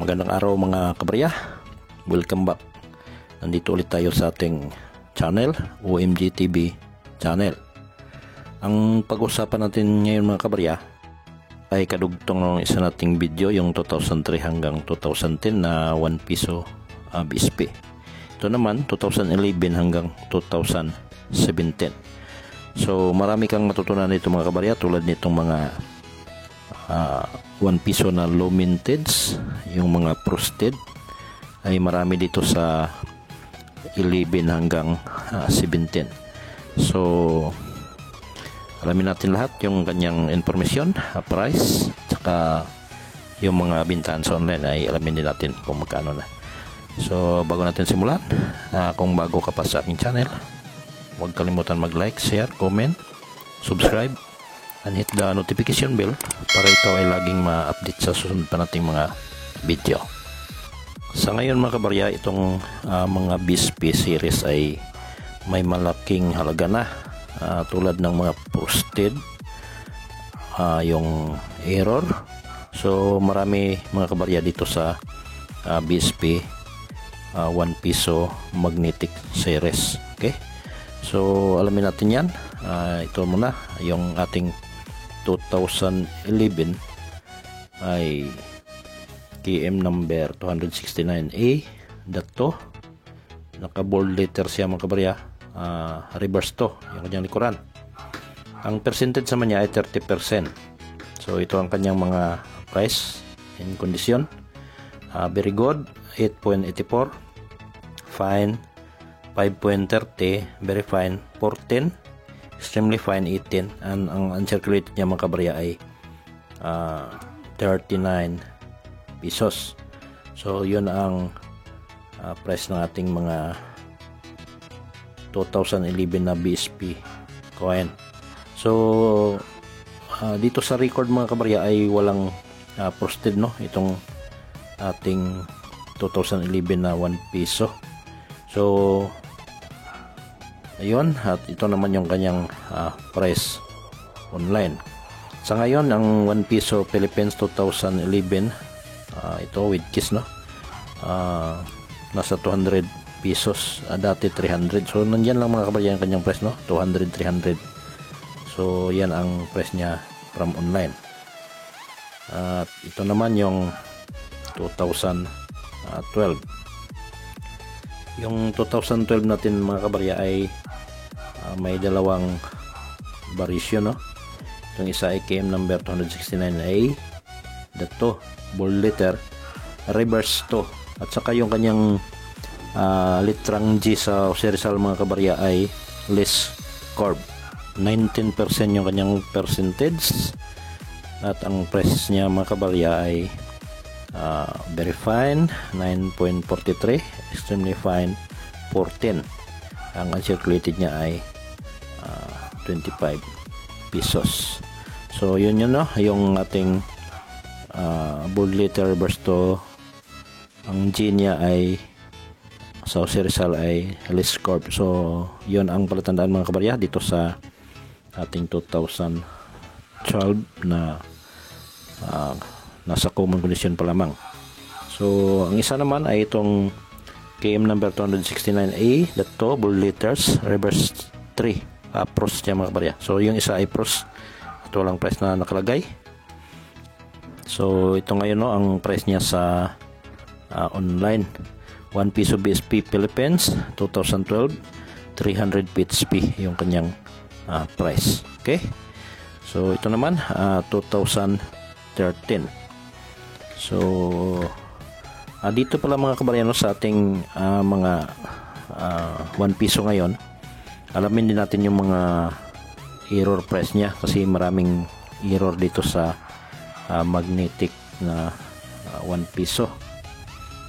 Magandang araw mga kabarya. Welcome back. Nandito ulit tayo sa ating channel, OMG TV channel. Ang pag-usapan natin ngayon mga kabarya ay kadugtong ng isa nating video, yung 2003 hanggang 2010 na 1 piso BSP. Ito naman 2011 hanggang 2017. So marami kang matutunan dito mga kabarya, tulad nitong mga 1 piso na low mintage, yung mga frosted ay marami dito sa 11 hanggang 17. So alamin natin lahat yung kanyang information, price, saka yung mga bintahan sa online ay alamin din natin kung magkano na. So bago natin simulan, kung bago ka pa sa aking channel, huwag kalimutan mag-like, share, comment, subscribe, and hit the notification bell para ikaw ay laging ma-update sa susunod pa nating mga video. Sa ngayon mga kabarya, itong mga BSP series ay may malaking halaga na, tulad ng mga frosted, yung error. So marami mga kabarya dito sa BSP 1 piso magnetic series. Okay, so alamin natin yan. Ito muna yung ating 2011 ay KM number 269A. Dato naka bold letter siya mga kabarya, reverse to yung kanyang likuran. Ang percentage naman niya ay 30%. So ito ang kanyang mga price and condition. Very good, 8.84, fine 5.30, very fine 14, extremely fine 18, and ang uncirculated niya mga kabarya ay 39 pesos. So yun ang price ng ating mga 2011 na BSP coin. So dito sa record mga kabarya ay walang frosted, no, itong ating 2011 na 1 piso. So ayun, at ito naman yung kanyang price online. Sa ngayon, ang 1 piso Philippines 2011, ito with kiss, no, nasa 200 pesos, dati 300. So nandyan lang mga kabarya yung kanyang price, no, 200, 300. So yan ang price niya from online. At ito naman yung 2012. Yung 2012 natin mga kabarya ay may dalawang variation, no. Itong isa ay KM number 269A, dato bold letter, reverse to, at saka yung kanyang litrang G sa Rizal mga kabarya ay less curve. 19% yung kanyang percentage, at ang price niya mga kabarya ay very fine 9.43, extremely fine 14. Ang uncirculated niya ay 25 pesos. So yun yun, no, yung ating bold letter reverse to. Ang G niya ay sa Rizal ay less curve. So yun ang palatandaan mga kabarya dito sa ating 2012 na nasa common condition pa lamang. So ang isa naman ay itong KM number 269A, dato bold letters reverse 3, pros niya mga kabarya. So yung isa ay pros, ito lang price na nakalagay. So ito ngayon, no, ang price niya sa online, 1 piso BSP Philippines 2012, 300 PHP yung kanyang price. Okay, so ito naman 2013. So dito pala mga kabaryano sa ating mga 1 piso ngayon, alamin din natin yung mga error price niya, kasi maraming error dito sa magnetic na 1 piso.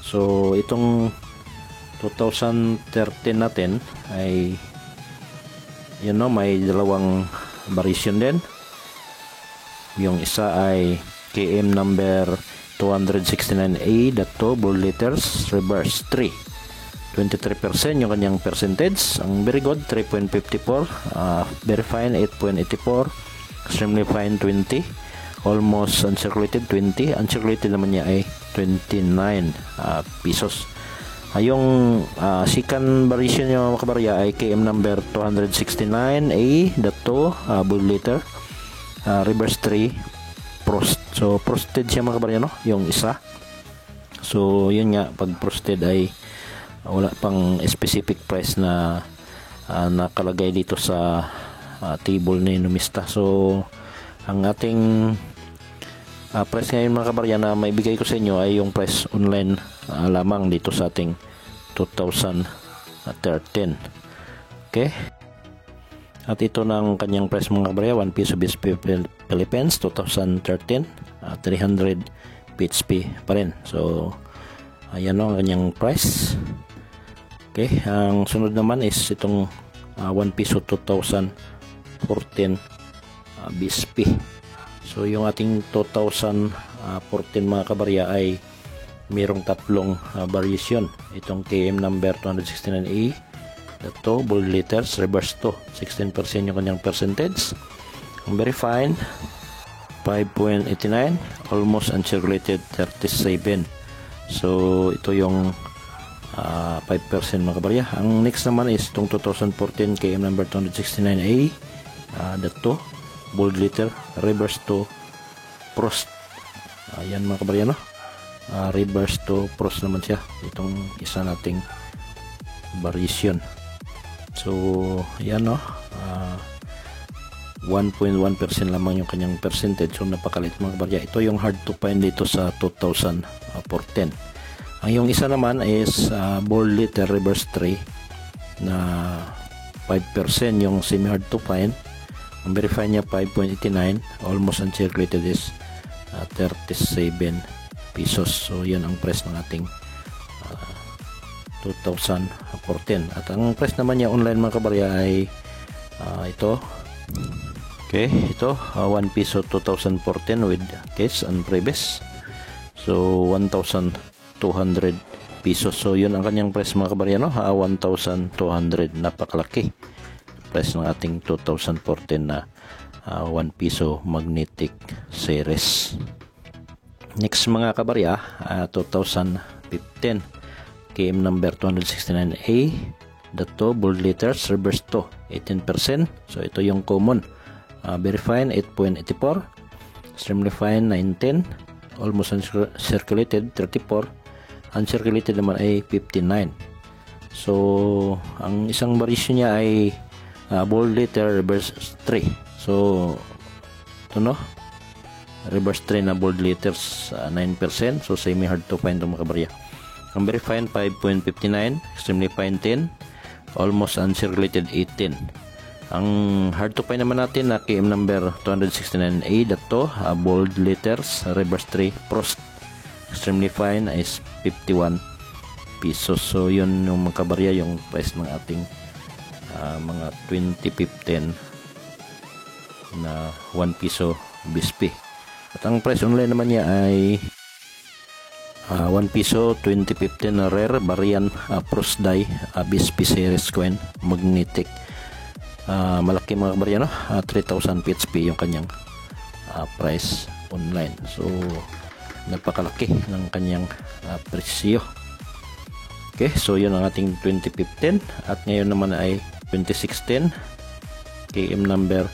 So itong 2013 natin ay yun, no, may dalawang variation din. Yung isa ay KM number 269A, dato bold letters reverse 3, 23% yung kanyang percentage. Ang very good 3.54, very fine 8.84, extremely fine 20, almost uncirculated 20. Uncirculated naman niya ay pesos. Yung second variation niya mga kabarya ay KM number 269A.2 bull liter, reverse 3 frost. So frosted siya mga kabarya, no, yung isa. So yun nga, pag frosted ay wala pang specific price na nakalagay dito sa table ni Numista. So ang ating price ngayon mga kabarya na maibigay ko sa inyo ay yung price online lamang dito sa ating 2013. Okay, at ito ng kanyang price mga kabarya, 1 piso BSP Philippines 2013, 300 PHP pa rin. So ayan ang kanyang price. Okay, ang sunod naman is itong 1 piso 2014 BSP. So yung ating 2014 mga kabarya ay mayroong tatlong variation. Itong KM number 269A, ito bull liters, reverse to 16% yung kanyang percentage. Ang very fine 5.89, almost uncirculated 37. So ito yung 5% mga kabarya. Ang next naman is itong 2014 KM number 269A, dato bull liter, reverse to frost. Ayan mga kabarya, no, reverse to frost naman siya, itong isa nating variation. So ayan, no, 1.1% lamang yung kanyang percentage. So napakalit mga kabarya. Ito yung hard to find dito sa 2014. Ang yung isa naman is bull liter, reverse 3 na 5% yung semi hard to find. Ang verify niya 5.89, almost uncirculated is 37 pesos. So yan ang price ng ating 2014. At ang price naman niya online mga kabarya ay ito. Okay, ito 1 piso 2014 with case and previous. So 1,200 pesos. So yun ang kanyang price mga kabarya, no, 1,200. Napakalaki price ng ating 2014 na 1 piso magnetic series. Next mga kabarya, 2015 KM number 269A, dato bull liters, reverse to 18%. So ito yung common. Very fine 8.84, extremely fine 19, almost uncirculated 34, uncirculated naman ay 59. So ang isang variation niya ay bull liter, reverse 3. So ito, no, reverse 3 na bull liters, 9%. So semi hard to find mga kabarya. Ang very fine 5.59, extremely fine 10, almost uncirculated 18. Ang hard to find naman natin na KM number 269A, dato bold liters, reverse 3 frost, extremely fine is 51 pesos. So yun yung mga kabarya, yung price ng ating mga 2015 na 1 piso BSP. At ang price online naman niya ay 1 piso 2015 na rare variant frost die BSP series coin magnetic. Malaki mga kabarya, no, 3,000 PHP yung kanyang price online. So napakalaki ng kanyang presyo. Okay, so yun ang ating 2015. At ngayon naman ay 2016 KM number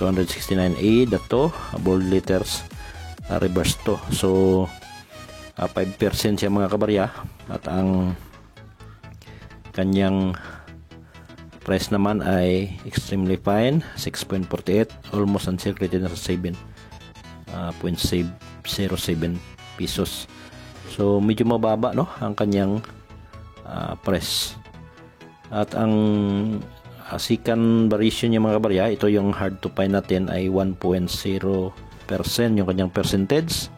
269A, dato bold liters, reverse to. So 5% siya mga kabarya. At ang kanyang price naman ay extremely fine 6.48, almost uncirculated na sa 7.07 pesos. So medyo mababa, no, ang kanyang price. At ang second variation niya mga kabarya, ito yung hard to find natin ay 1.0% yung kanyang percentage.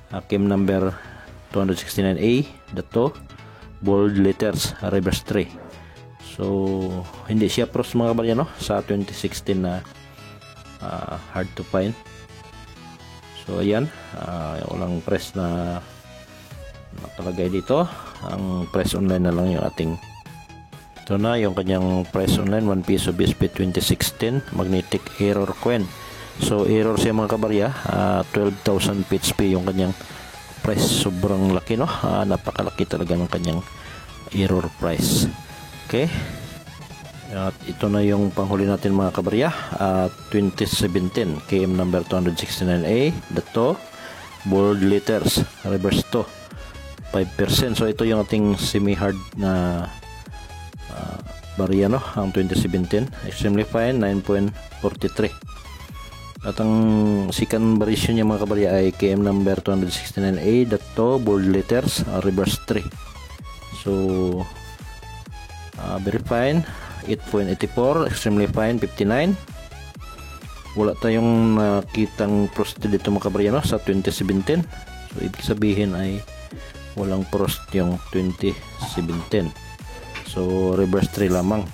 KM number 269A, dato bold letters, reverse 3. So hindi siya pros mga kabarya, no, sa 2016 na hard to find. So ayan, walang press na nakalagay dito. Ang press online na lang yung ating, ito na yung kanyang price online, 1 piso BSP 2016 magnetic error coin. So error siya mga kabarya, 12,000 PHP yung kanyang price. Sobrang laki, no? Napakalaki talaga ng kanyang error price. Okay, at ito na yung panghuli natin mga kabarya. 2017 KM number 269A, dato bold letters, reverse to 5%. So ito yung ating semi-hard na barya, no? Ang 2017 extremely fine 9.43. At ang second variation niya mga kabarya ay KM number 269A, dato bold letters, reverse 3. So very fine 8.84, extremely fine 59. Wala tayong nakitang frost dito mga kabarya, no? Sa 2017. So ibig sabihin ay walang frost yung 2017. So reverse 3 lamang.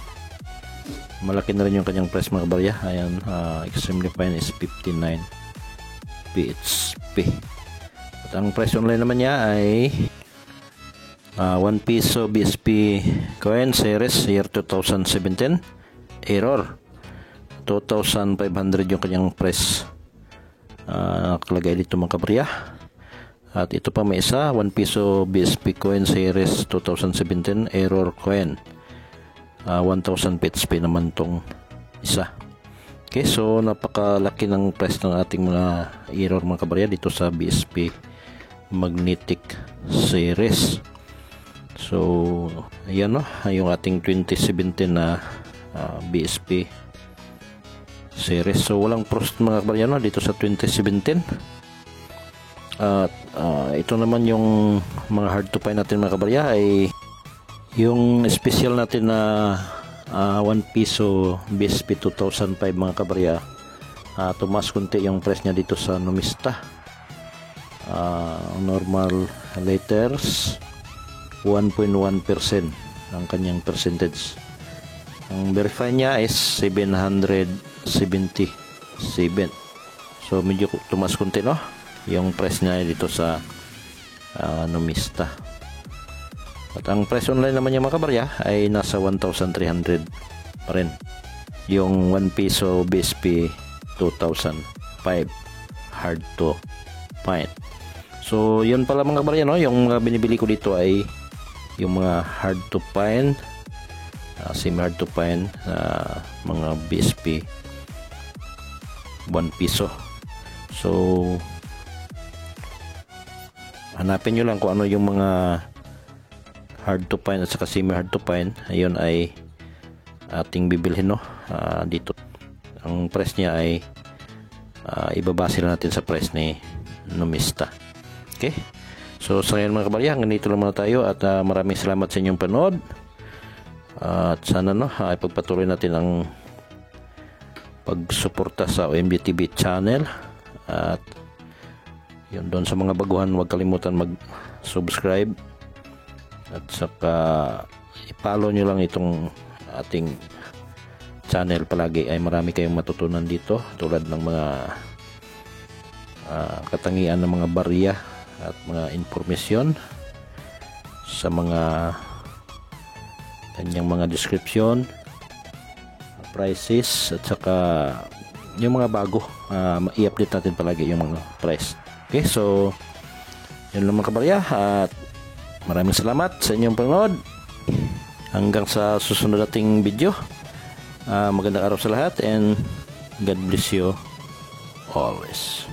Malaki na rin yung kanyang price mga kabarya. Ayan, extremely fine is 59 PHP. At ang price online naman niya ay 1 piso BSP coin series year 2017, error 2,500 yung kanyang price nakalagay dito mga kabarya. At ito pa may isa, 1 piso BSP coin series 2017, error coin, 1,000 PHP naman tong isa. Okay, so napakalaki ng price ng ating mga error mga kabarya dito sa BSP magnetic series. So ayan, no, yung ating 2017 na BSP series. So walang frost mga kabarya, no, dito sa 2017. At ito naman yung mga hard to find natin mga kabarya ay yung special natin na 1 piso BSP 2005 mga kabarya. Tumas kunti yung price niya dito sa Numista. Normal letters 1.1% ang kanyang percentage. Ang verify niya is 777. So medyo tumas kunti, no, yung price niya dito sa Numista. At ang price online naman niya mga kabarya ay nasa 1,300 pa rin. Yung 1 piso BSP 2005 hard to find. So yun pala mga kabarya, no, yung mga binibili ko dito ay yung mga hard to find, semi hard to find, mga BSP 1 piso. So hanapin nyo lang kung ano yung mga hard to find at saka semi hard to find. Ayun ay ating bibilhin, no, dito. Ang price niya ay ibabase lang natin sa price ni Numista. Okay, so sa ngayon mga kabarya, ganito lang muna tayo at maraming salamat sa inyong panood. At sana, no, ipagpatuloy natin ang pagsuporta sa OMG TV channel. At yun, doon sa mga baguhan, huwag kalimutan mag-subscribe at saka i-follow nyo lang itong ating channel. Palagi ay marami kayong matutunan dito, tulad ng mga katangian ng mga barya at mga informasyon sa mga kanyang mga description, prices, at saka yung mga bago, i-update natin palagi yung mga price. Okay, so yun lang mga kabarya, at maraming salamat sa inyong panood. Hanggang sa susunod nating video. Magandang araw sa lahat and God bless you always.